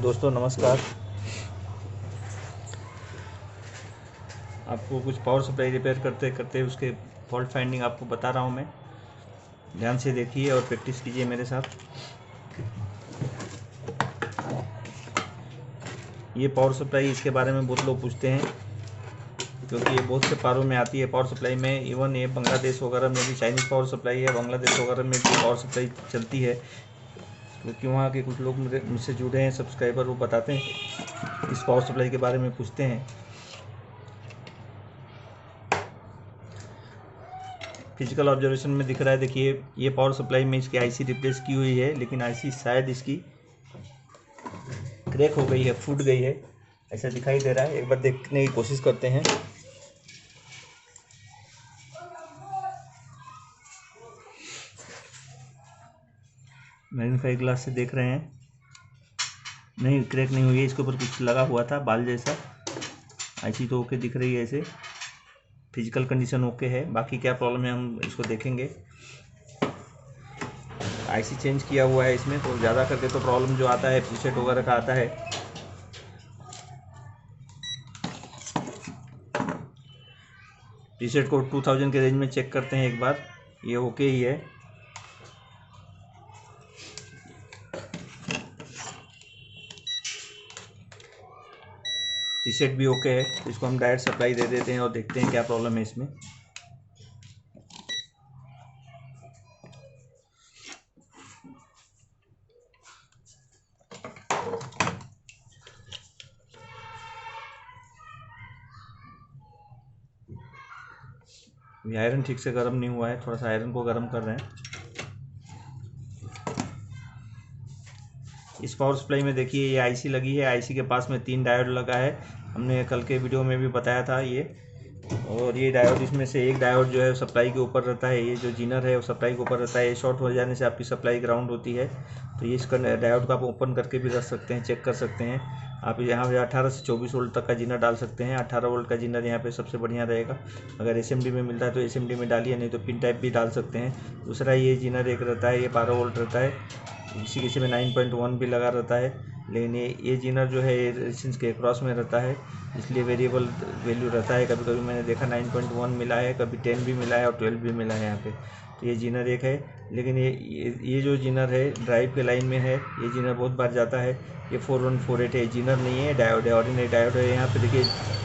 दोस्तों नमस्कार। आपको कुछ पावर सप्लाई रिपेयर करते करते उसके फॉल्ट फाइंडिंग आपको बता रहा हूँ मैं। ध्यान से देखिए और प्रैक्टिस कीजिए मेरे साथ। ये पावर सप्लाई, इसके बारे में बहुत लोग पूछते हैं क्योंकि ये बहुत से पारों में आती है पावर सप्लाई में। इवन ये बांग्लादेश वगैरह में भी चाइनीज़ पावर सप्लाई है, बांग्लादेश वगैरह में भी पावर सप्लाई चलती है। क्योंकि वहाँ के कुछ लोग मुझसे जुड़े हैं सब्सक्राइबर, वो बताते हैं इस पावर सप्लाई के बारे में पूछते हैं। फिजिकल ऑब्जर्वेशन में दिख रहा है, देखिए ये पावर सप्लाई में इसकी आईसी रिप्लेस की हुई है, लेकिन आईसी शायद इसकी क्रैक हो गई है, फूट गई है, ऐसा दिखाई दे रहा है। एक बार देखने की कोशिश करते हैं। मैग्नीफाई ग्लास से देख रहे हैं, नहीं क्रैक नहीं हुई है, इसके ऊपर कुछ लगा हुआ था बाल जैसा। आईसी तो ओके दिख रही है, ऐसे फिजिकल कंडीशन ओके है। बाकी क्या प्रॉब्लम है हम इसको देखेंगे। आईसी चेंज किया हुआ है इसमें, तो ज़्यादा करके तो प्रॉब्लम जो आता है प्रीसेट वगैरह का आता है। प्रीसेट को 2000 के रेंज में चेक करते हैं एक बार, ये ओके ही है। प्रीसेट भी ओके है, तो इसको हम डायरेक्ट सप्लाई दे देते हैं और देखते हैं क्या प्रॉब्लम है इसमें। ये आयरन ठीक से गर्म नहीं हुआ है, थोड़ा सा आयरन को गर्म कर रहे हैं। इस पावर सप्लाई में देखिए ये आईसी लगी है, आईसी के पास में 3 डायोड लगा है, हमने कल के वीडियो में भी बताया था ये। और ये डायोड, इसमें से एक डायोड जो है सप्लाई के ऊपर रहता है, ये जो जीनर है वो सप्लाई के ऊपर रहता है। ये शॉर्ट हो जाने से आपकी सप्लाई ग्राउंड होती है, तो ये इसका डायोड को आप ओपन करके भी रख सकते हैं, चेक कर सकते हैं। आप यहाँ पे 18 से 24 वोल्ट तक का जीनर डाल सकते हैं। 18 वोल्ट का जीनर यहाँ पे सबसे बढ़िया रहेगा। अगर एसएमडी में मिलता है तो एसएमडी में डालिए, नहीं तो पिन टाइप भी डाल सकते हैं। दूसरा ये जीनर एक रहता है, ये 12 वोल्ट रहता है, किसी किसी में 9.1 भी लगा रहता है, लेकिन ये जीनर जो है रेजिस्टेंस के क्रॉस में रहता है, इसलिए वेरिएबल वैल्यू रहता है। कभी कभी मैंने देखा 9.1 मिला है, कभी 10 भी मिला है और 12 भी मिला है यहाँ पे। तो ये जीनर एक है, लेकिन ये जो जीनर है ड्राइव के लाइन में है, ये जीनर बहुत बार जाता है। ये 4148 है, जीनर नहीं है, डायोड है, ऑर्डिनरी डायोड है। यहाँ पे देखिए,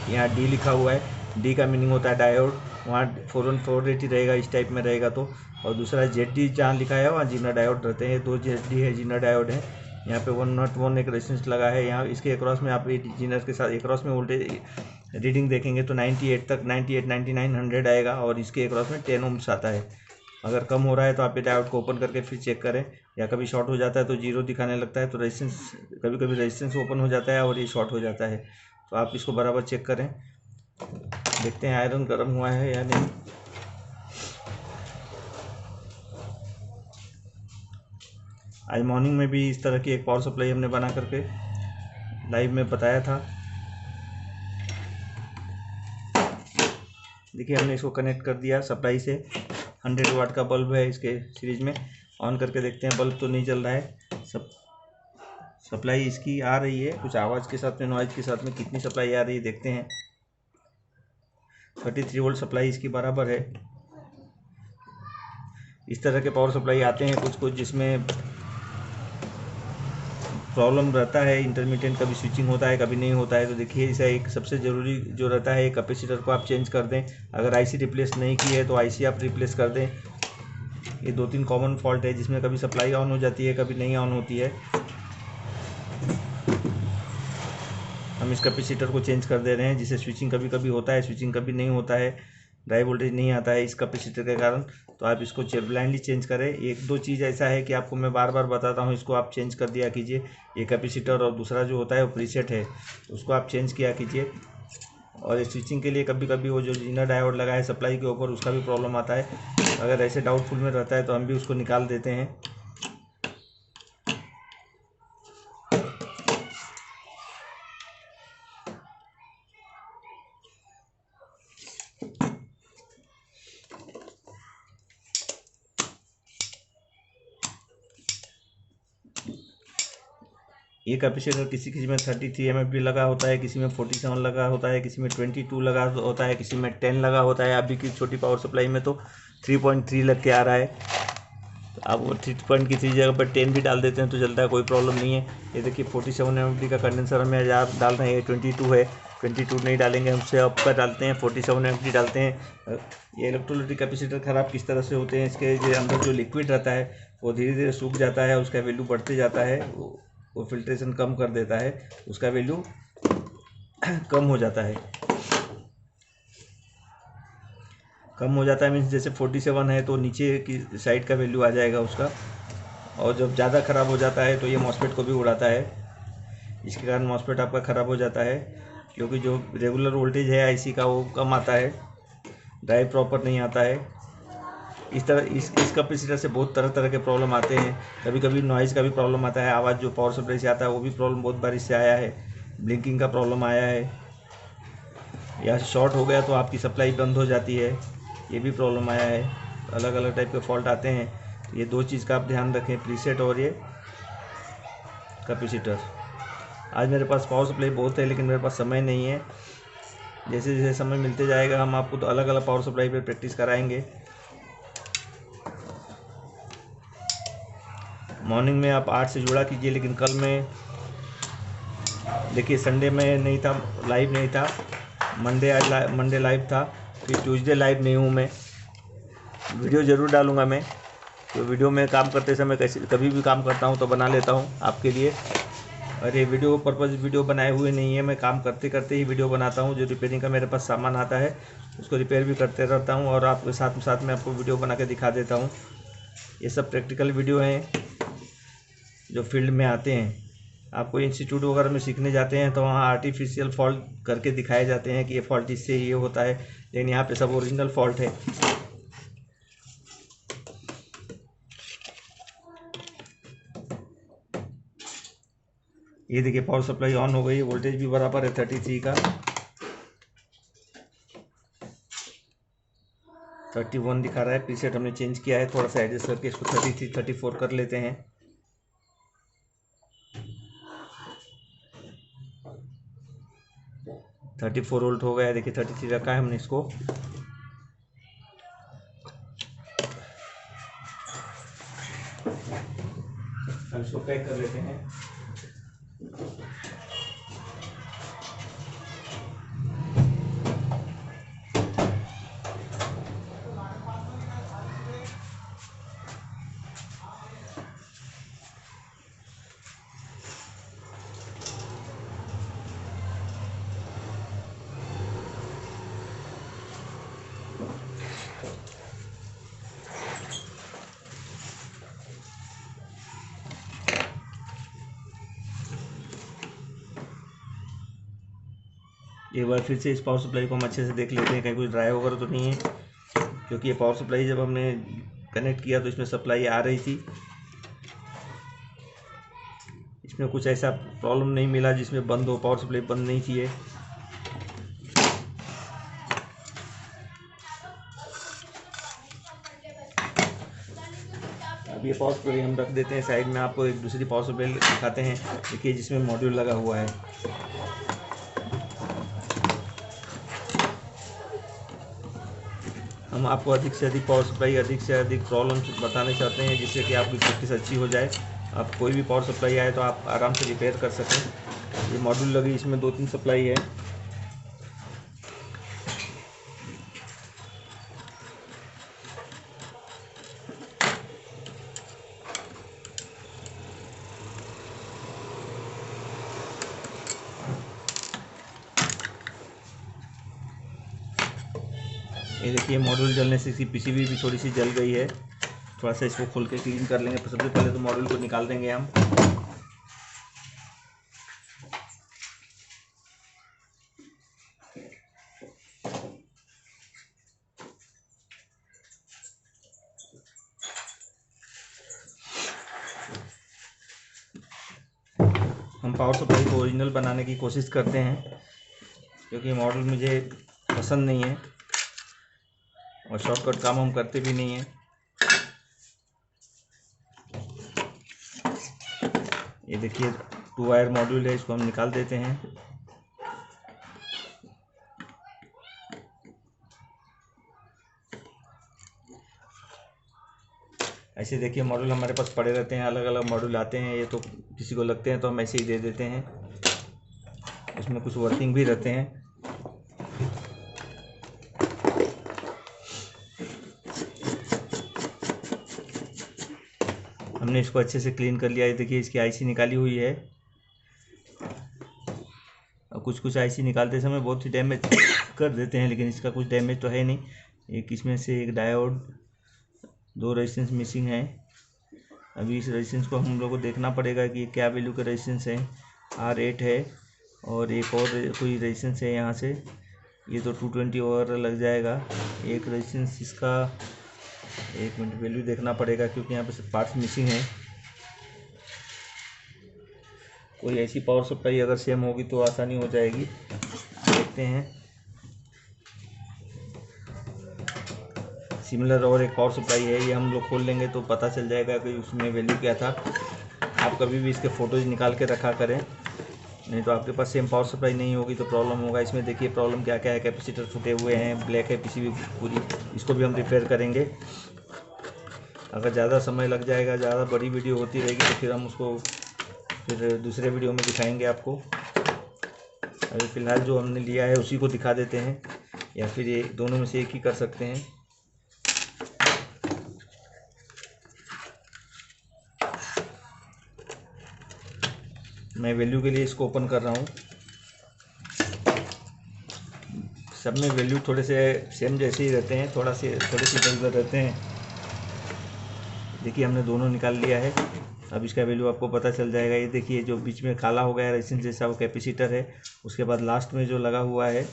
यहाँ डी लिखा हुआ है, डी का मीनिंग होता है डायोड, वहाँ 4148 ही रहेगा इस टाइप में रहेगा तो। और दूसरा जेड डी जहाँ लिखा है वहाँ जीनर डायोड रहते हैं, 2 जेड डी है, जीनर डायोड है। यहाँ पे 101 एक रेजिस्टेंस लगा है। यहाँ इसके अक्रॉस में आप जीनर के साथ अक्रॉस में वोल्टेज रीडिंग देखेंगे तो 98 तक, 98, 99, 100 आएगा, और इसके अक्रॉस में 10 ओम्स आता है। अगर कम हो रहा है तो आप ये डायोड को ओपन करके फिर चेक करें, या कभी शॉर्ट हो जाता है तो जीरो दिखाने लगता है, तो रेजिस्टेंस, कभी कभी रेजिस्टेंस ओपन हो जाता है और ये शॉर्ट हो जाता है। तो आप इसको बराबर चेक करें। देखते हैं आयरन गर्म हुआ है या नहीं। आज मॉर्निंग में भी इस तरह की एक पावर सप्लाई हमने बना करके लाइव में बताया था। देखिए हमने इसको कनेक्ट कर दिया सप्लाई से। 100 वाट का बल्ब है इसके सीरीज में, ऑन करके देखते हैं, बल्ब तो नहीं जल रहा है। सप्लाई इसकी आ रही है कुछ आवाज़ के साथ में, नॉइज़ के साथ में। कितनी सप्लाई आ रही है देखते हैं। 33 वोल्ट सप्लाई इसकी बराबर है। इस तरह के पावर सप्लाई आते हैं कुछ कुछ, जिसमें प्रॉब्लम रहता है इंटरमीडिएट, कभी स्विचिंग होता है कभी नहीं होता है। तो देखिए इसे एक सबसे ज़रूरी जो रहता है, कैपेसिटर को आप चेंज कर दें। अगर आईसी रिप्लेस नहीं की है तो आईसी आप रिप्लेस कर दें। ये 2-3 कॉमन फॉल्ट है जिसमें कभी सप्लाई ऑन हो जाती है, कभी नहीं ऑन होती है। हम इस कैपेसिटर को चेंज कर दे रहे हैं, जिससे स्विचिंग कभी कभी होता है, स्विचिंग कभी नहीं होता है, ड्राई वोल्टेज नहीं आता है इस कैपेसिटर के कारण। तो आप इसको ब्लाइंडली चेंज करें। एक दो चीज़ ऐसा है कि आपको मैं बार बार बताता हूँ, इसको आप चेंज कर दिया कीजिए, ये कैपेसिटर। और दूसरा जो होता है वो प्रीसेट है, उसको आप चेंज किया कीजिए। और स्विचिंग के लिए कभी कभी वो जो इनर डायोड लगा है सप्लाई के ऊपर, उसका भी प्रॉब्लम आता है। अगर ऐसे डाउटफुल में रहता है तो हम भी उसको निकाल देते हैं। ये कैपेसिटर किसी किसी में 33 mm भी लगा होता है, किसी में 47 लगा होता है, किसी में 22 लगा होता है, किसी में 10 लगा होता है। अभी की छोटी पावर सप्लाई में तो 3.3 लग के आ रहा है। तो आप वो 3 की जगह पर 10 भी डाल देते हैं तो चलता है, कोई प्रॉब्लम नहीं है। ये देखिए 47 mm का कंडेंसर हमें आज डाल रहे हैं, 22 है, 22 नहीं डालेंगे, हमसे अप का डालते हैं, 47 mm डालते हैं। ये इलेक्ट्रोलाइटिक कैपेसिटर ख़राब किस तरह से होते हैं, इसके जो अंदर जो लिक्विड रहता है वो धीरे धीरे सूख जाता है, उसका वैल्यू बढ़ते जाता है, वो फिल्ट्रेशन कम कर देता है, उसका वैल्यू कम हो जाता है। कम हो जाता है मीन्स जैसे 47 है तो नीचे की साइड का वैल्यू आ जाएगा उसका, और जब ज़्यादा ख़राब हो जाता है तो ये मॉसफेट को भी उड़ाता है। इसके कारण मॉसफेट आपका ख़राब हो जाता है, क्योंकि जो रेगुलर वोल्टेज है आईसी का वो कम आता है, ड्राइव प्रॉपर नहीं आता है। इस तरह इस कैपेसिटर से बहुत तरह तरह के प्रॉब्लम आते हैं। कभी कभी नॉइज़ का भी प्रॉब्लम आता है, आवाज़ जो पावर सप्लाई से आता है वो भी प्रॉब्लम बहुत बार इससे आया है। ब्लिंकिंग का प्रॉब्लम आया है, या शॉर्ट हो गया तो आपकी सप्लाई बंद हो जाती है, ये भी प्रॉब्लम आया है। अलग अलग टाइप के फॉल्ट आते हैं, ये दो चीज़ का आप ध्यान रखें, प्रीसेट और ये कैपेसिटर। आज मेरे पास पावर सप्लाई बहुत है लेकिन मेरे पास समय नहीं है। जैसे जैसे समय मिलते जाएगा हम आपको तो अलग अलग पावर सप्लाई पे प्रैक्टिस कराएंगे। मॉर्निंग में आप 8 से जुड़ा कीजिए, लेकिन कल में देखिए संडे में नहीं था, लाइव नहीं था। मंडे लाइव था, फिर ट्यूसडे लाइव नहीं हूँ मैं। वीडियो ज़रूर डालूँगा मैं, तो वीडियो में काम करते समय कैसे कभी भी काम करता हूँ तो बना लेता हूँ आपके लिए। और ये वीडियो पर्पज़ वीडियो बनाए हुए नहीं है, मैं काम करते करते ही वीडियो बनाता हूँ। जो रिपेयरिंग का मेरे पास सामान आता है उसको रिपेयर भी करते रहता हूँ, और आपके साथ में आपको वीडियो बना के दिखा देता हूँ। ये सब प्रैक्टिकल वीडियो हैं जो फील्ड में आते हैं। आपको इंस्टीट्यूट वगैरह में सीखने जाते हैं तो वहाँ आर्टिफिशियल फॉल्ट करके दिखाए जाते हैं कि ये फॉल्ट इससे ये होता है, लेकिन यहाँ पे सब ओरिजिनल फॉल्ट है। ये देखिए पावर सप्लाई ऑन हो गई, वोल्टेज भी बराबर है 33 का, 31 दिखा रहा है। प्रीसेट हमने चेंज किया है, थोड़ा सा एडजस्ट करके इसको 33 34 कर लेते हैं। थर्टी 34 वोल्ट हो गया, देखिए 33 रखा है हमने इसको। हम इसको पैक कर लेते हैं। एक बार फिर से इस पावर सप्लाई को हम अच्छे से देख लेते हैं कहीं कुछ ड्राई वगैरह तो नहीं है, क्योंकि ये पावर सप्लाई जब हमने कनेक्ट किया तो इसमें सप्लाई आ रही थी। इसमें कुछ ऐसा प्रॉब्लम नहीं मिला जिसमें बंद हो, पावर सप्लाई बंद नहीं थी ये। अब ये पावर सप्लाई हम रख देते हैं साइड में। आपको एक दूसरी पावर सप्लाई दिखाते हैं, देखिए जिसमें मॉड्यूल लगा हुआ है। हम आपको अधिक से अधिक पावर सप्लाई, अधिक से अधिक प्रॉब्लम्स बताने चाहते हैं जिससे कि आपकी प्रैक्टिस अच्छी हो जाए। आप कोई भी पावर सप्लाई आए तो आप आराम से रिपेयर कर सकें। ये मॉड्यूल लगी, इसमें 2-3 सप्लाई है। ये देखिए मॉड्यूल जलने से इसकी पीसीबी भी थोड़ी सी जल गई है। थोड़ा सा इसको खोल के क्लीन कर लेंगे। तो सबसे पहले तो मॉड्यूल को निकाल देंगे हम। हम पावर सप्लाई को ओरिजिनल बनाने की कोशिश करते हैं, क्योंकि मॉडल मुझे पसंद नहीं है और शॉर्टकट काम हम करते भी नहीं हैं। ये देखिए 2 वायर मॉड्यूल है, इसको हम निकाल देते हैं। ऐसे देखिए मॉड्यूल हमारे पास पड़े रहते हैं, अलग अलग मॉड्यूल आते हैं, ये तो किसी को लगते हैं तो हम ऐसे ही दे देते हैं। इसमें कुछ वर्किंग भी रहते हैं। हमने इसको अच्छे से क्लीन कर लिया है। देखिए इसकी आईसी निकाली हुई है। और कुछ आईसी निकालते समय बहुत ही डैमेज कर देते हैं, लेकिन इसका कुछ डैमेज तो है नहीं। एक इसमें से एक डायोड, 2 रेजिस्टेंस मिसिंग है। अभी इस रेजिस्टेंस को हम लोग को देखना पड़ेगा कि क्या वैल्यू का रेजिस्टेंस है। R8 है और एक और कोई रेजिस्टेंस है यहाँ से, ये तो 220 और लग जाएगा। एक रेजिस्टेंस इसका, 1 मिनट वैल्यू देखना पड़ेगा क्योंकि यहाँ पे पार्ट्स मिसिंग है। कोई ऐसी पावर सप्लाई अगर सेम होगी तो आसानी हो जाएगी। देखते हैं। सिमिलर और एक पावर सप्लाई है, ये हम लोग खोल लेंगे तो पता चल जाएगा कि उसमें वैल्यू क्या था। आप कभी भी इसके फ़ोटोज़ निकाल के रखा करें, नहीं तो आपके पास सेम पावर सप्लाई नहीं होगी तो प्रॉब्लम होगा। इसमें देखिए प्रॉब्लम क्या क्या है। कैपेसिटर फूटे हुए हैं, ब्लैक है पीसीबी पूरी, इसको भी हम रिपेयर करेंगे। अगर ज़्यादा समय लग जाएगा, ज़्यादा बड़ी वीडियो होती रहेगी तो फिर हम उसको फिर दूसरे वीडियो में दिखाएंगे आपको। अभी फ़िलहाल जो हमने लिया है उसी को दिखा देते हैं, या फिर ये दोनों में से एक ही कर सकते हैं। मैं वैल्यू के लिए इसको ओपन कर रहा हूँ। सब में वैल्यू थोड़े से सेम जैसे ही रहते हैं, थोड़े से इधर उधर रहते हैं। देखिए हमने दोनों निकाल लिया है। अब इसका वैल्यू आपको पता चल जाएगा। ये देखिए जो बीच में काला हो गया है रेजिस्टेंस जैसा, वो कैपेसिटर है। उसके बाद लास्ट में जो लगा हुआ है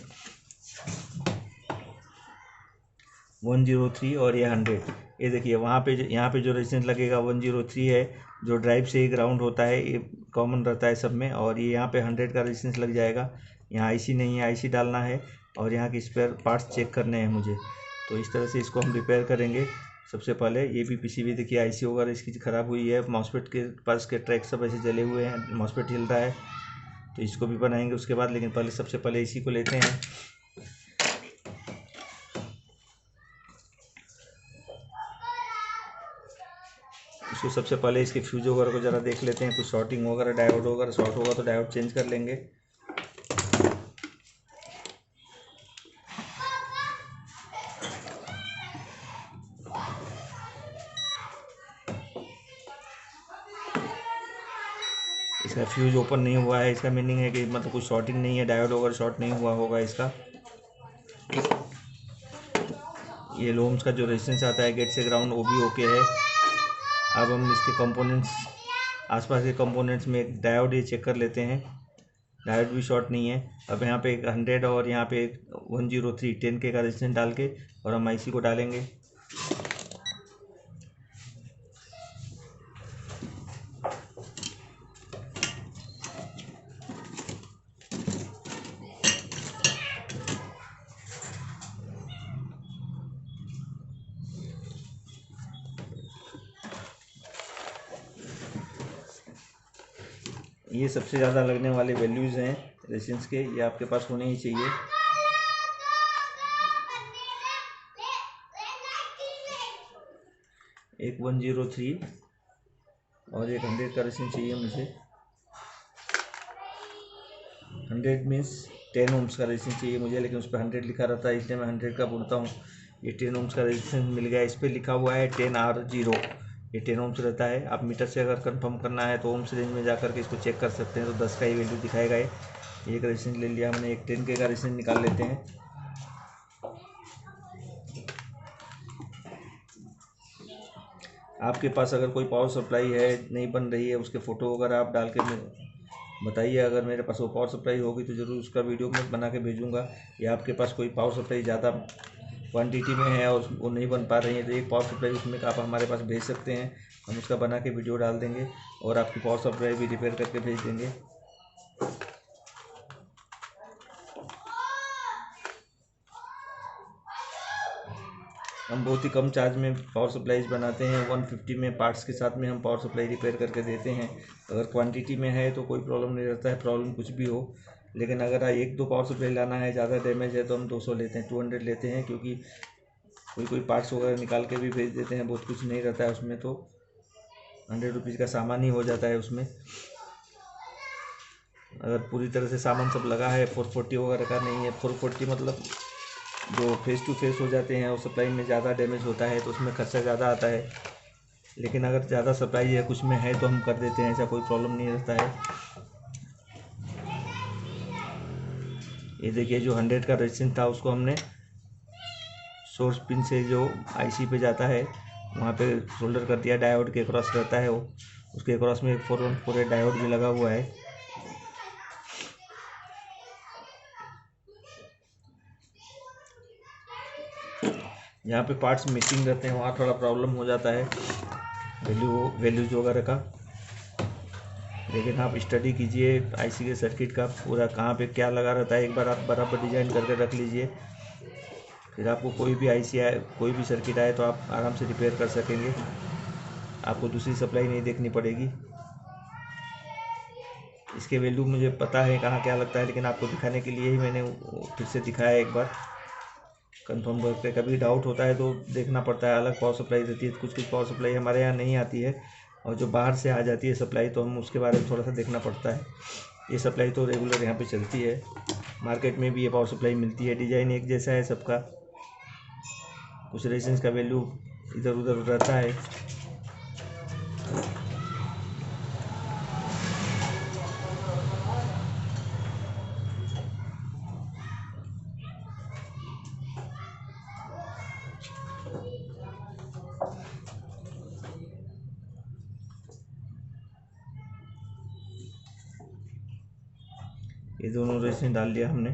103 और ये 100। ये देखिए वहाँ पे यहाँ पे जो रेजिस्टेंस लगेगा 103 है, जो ड्राइव से ही ग्राउंड होता है, ये कॉमन रहता है सब में। और ये यहाँ पे 100 का रेजिस्टेंस लग जाएगा। यहाँ आईसी नहीं है, आईसी डालना है और यहाँ के स्पेयर पार्ट्स चेक करने हैं मुझे। तो इस तरह से इसको हम रिपेयर करेंगे। सबसे पहले ये भी पीसीबी देखिए आईसी वगैरह इसकी ख़राब हुई है। मॉसफेट के पास के ट्रैक सब ऐसे जले हुए हैं, मॉसफेट हिल रहा है, तो इसको भी बनाएंगे उसके बाद। लेकिन पहले सबसे पहले इसी को लेते हैं। इसको सबसे पहले इसके फ्यूज वगैरह को ज़रा देख लेते हैं। कुछ शॉर्टिंग वगैरह, डायोड वगैरह शॉर्ट होगा तो डायोड चेंज कर लेंगे। इसका फ्यूज ओपन नहीं हुआ है, इसका मीनिंग है कि मतलब कुछ शॉर्टिंग नहीं है, डायोड वगैरह शॉर्ट नहीं हुआ होगा इसका। ये लोम्स का जो रेजिस्टेंस आता है गेट से ग्राउंड, वो भी ओके है। अब हम इसके कंपोनेंट्स, आसपास के कंपोनेंट्स में एक डायोड ये चेक कर लेते हैं। डायोड भी शॉर्ट नहीं है। अब यहाँ पे एक 100 और यहाँ पे एक 103 10K का रेजिस्टेंस डाल के और हम आईसी को डालेंगे। ये सबसे ज़्यादा लगने वाले वैल्यूज़ हैं रेजिस्टेंस के, ये आपके पास होने ही चाहिए। एक 103 और एक 100 का रेजिस्टेंस चाहिए मुझे। 100 मीन्स 10 ओम्स का रेजिस्टेंस चाहिए मुझे, लेकिन उस पर 100 लिखा रहता है इसलिए मैं 100 का बोलता हूँ। ये 10 ओम्स का रेजिस्टेंस मिल गया। इस पर लिखा हुआ है 10R0, ये 10 ओम्स रहता है। आप मीटर से अगर कंफर्म करना है तो ओम्स रेंज में जाकर के इसको चेक कर सकते हैं, तो 10 का ही वैल्यू दिखाएगा। ये एक रेजिस्टेंस ले लिया हमने। एक 10K का रेजिस्टेंस निकाल लेते हैं। आपके पास अगर कोई पावर सप्लाई है नहीं बन रही है, उसके फ़ोटो वगैरह आप डाल के बताइए। अगर मेरे पास वो पावर सप्लाई होगी तो ज़रूर उसका वीडियो मैं बना के भेजूँगा। या आपके पास कोई पावर सप्लाई ज़्यादा क्वांटिटी में है और वो नहीं बन पा रही है, तो एक पावर सप्लाई उसमें आप हमारे पास भेज सकते हैं। हम उसका बना के वीडियो डाल देंगे और आपकी पावर सप्लाई भी रिपेयर करके भेज देंगे। हम बहुत ही कम चार्ज में पावर सप्लाईज बनाते हैं। 150 में पार्ट्स के साथ में हम पावर सप्लाई रिपेयर करके देते हैं। अगर क्वांटिटी में है तो कोई प्रॉब्लम नहीं रहता है, प्रॉब्लम कुछ भी हो। लेकिन अगर एक दो पावर सप्लाई लाना है, ज़्यादा डैमेज है, तो हम 200 लेते हैं, 200 लेते हैं, क्योंकि कोई पार्ट्स वगैरह निकाल के भी भेज देते हैं, बहुत कुछ नहीं रहता है उसमें, तो 100 रुपीज़ का सामान ही हो जाता है उसमें। अगर पूरी तरह से सामान सब लगा है, 440 वगैरह का नहीं है, 440 मतलब जो फेस टू फेस हो जाते हैं और सप्लाई में ज़्यादा डैमेज होता है तो उसमें खर्चा ज़्यादा आता है। लेकिन अगर ज़्यादा सप्लाई है, कुछ में है, तो हम कर देते हैं, ऐसा कोई प्रॉब्लम नहीं रहता है। ये देखिए, जो 100 का रेजिस्टेंस था उसको हमने सोर्स पिन से जो आईसी पे जाता है वहाँ पे सोल्डर कर दिया। डायोड के क्रॉस रहता है वो, उसके क्रॉस में एक 4148 डायोड भी लगा हुआ है। यहाँ पे पार्ट्स मिसिंग रहते हैं, वहाँ थोड़ा प्रॉब्लम हो जाता है वैल्यूज वगैरह का। लेकिन आप स्टडी कीजिए आईसी के सर्किट का, पूरा कहाँ पे क्या लगा रहता है, एक बार आप बराबर डिजाइन करके रख लीजिए, फिर आपको कोई भी आईसी आए, कोई भी सर्किट आए तो आप आराम से रिपेयर कर सकेंगे। आपको दूसरी सप्लाई नहीं देखनी पड़ेगी। इसके वैल्यू मुझे पता है कहाँ क्या लगता है, लेकिन आपको दिखाने के लिए ही मैंने फिर से दिखाया एक बार कंफर्म करके। कभी डाउट होता है तो देखना पड़ता है, अलग पावर सप्लाई रहती है, कुछ कुछ पावर सप्लाई हमारे यहाँ नहीं आती है, और जो बाहर से आ जाती है सप्लाई तो हम उसके बारे में थोड़ा सा देखना पड़ता है। ये सप्लाई तो रेगुलर यहाँ पे चलती है, मार्केट में भी ये पावर सप्लाई मिलती है, डिज़ाइन एक जैसा है सबका, कुछ रेजिस्टेंस का वैल्यू इधर उधर रहता है। ये दोनों रेजिस्टेंस डाल दिया हमने।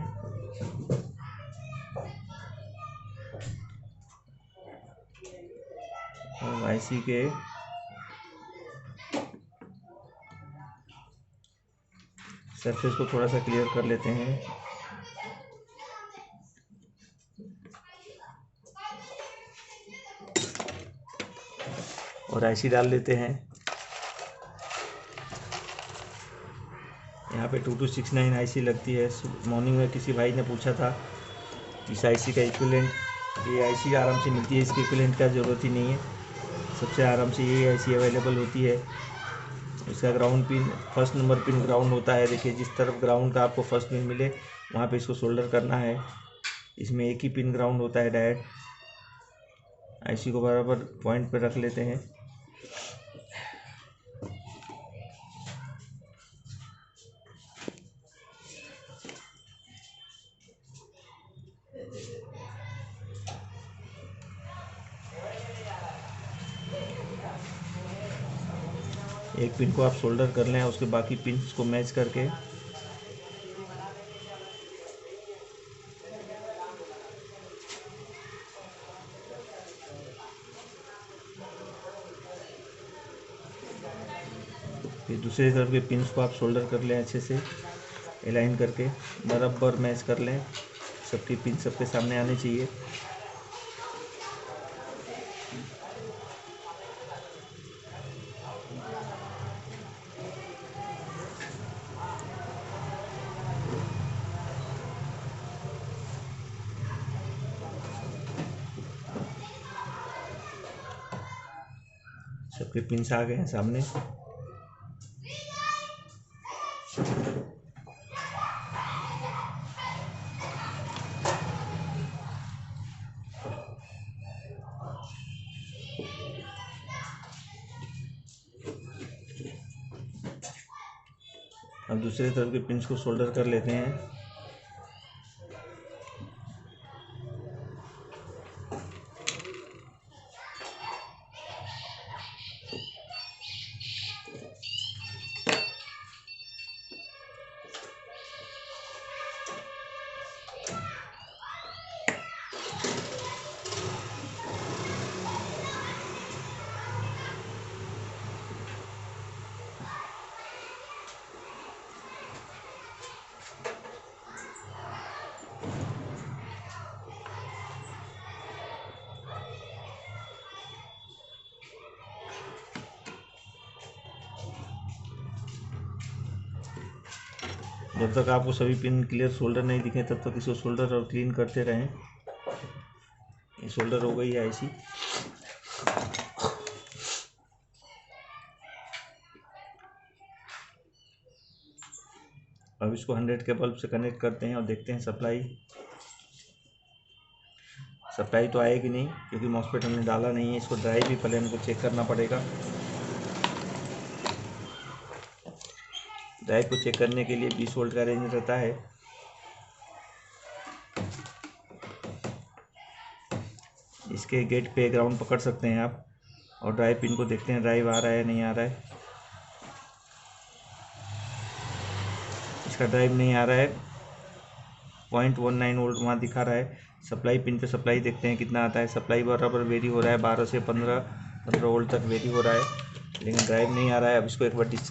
और आईसी के सरफेस को थोड़ा सा क्लियर कर लेते हैं। और आईसी डाल लेते हैं। यहाँ पे 2269 आईसी लगती है। मॉर्निंग में किसी भाई ने पूछा था इस आईसी का इक्विवेलेंट, ये आईसी आराम से मिलती है, इसके इक्विवेलेंट का ज़रूरत ही नहीं है, सबसे आराम से ये आईसी अवेलेबल होती है। इसका ground pin, first number pin ground होता है। देखिए, जिस तरफ ग्राउंड का आपको फर्स्ट पिन मिले वहाँ पे इसको सोल्डर करना है। इसमें एक ही पिन ग्राउंड होता है डायरेक्ट। आईसी को बराबर पॉइंट पे रख लेते हैं। एक पिन को आप सोल्डर कर लें, उसके बाकी पिन्स को मैच करके फिर दूसरी तरफ के पिन्स को आप सोल्डर कर लें, अच्छे से अलाइन करके बराबर मैच कर लें। सबकी पिन सबके सामने आनी चाहिए। सबके पिन्स आ गए हैं सामने। अब दूसरी तरफ के पिन्स को सोल्डर कर लेते हैं। जब तक आपको सभी पिन क्लियर सोल्डर नहीं दिखे तब तक इसको सोल्डर और क्लीन करते रहें। ये सोल्डर हो गई है आईसी। अब इसको 100 के बल्ब से कनेक्ट करते हैं और देखते हैं सप्लाई तो आएगी नहीं, क्योंकि मॉसफेट हमने डाला नहीं है। इसको ड्राइव भी पहले हमको चेक करना पड़ेगा। ड्राइव को चेक करने के लिए 20 वोल्ट का रेंज रहता है। इसके गेट पे ग्राउंड पकड़ सकते हैं आप, और ड्राइव पिन को देखते हैं ड्राइव आ रहा है नहीं आ रहा है। इसका ड्राइव नहीं आ रहा है, 0.19 वोल्ट वहाँ दिखा रहा है। सप्लाई पिन पे सप्लाई देखते हैं कितना आता है। सप्लाई बराबर वेरी हो रहा है, 12 से 15 वोल्ट तक वेरी हो रहा है, लेकिन ड्राइव नहीं आ रहा है। अब इसको एक बार डिस्चार्ज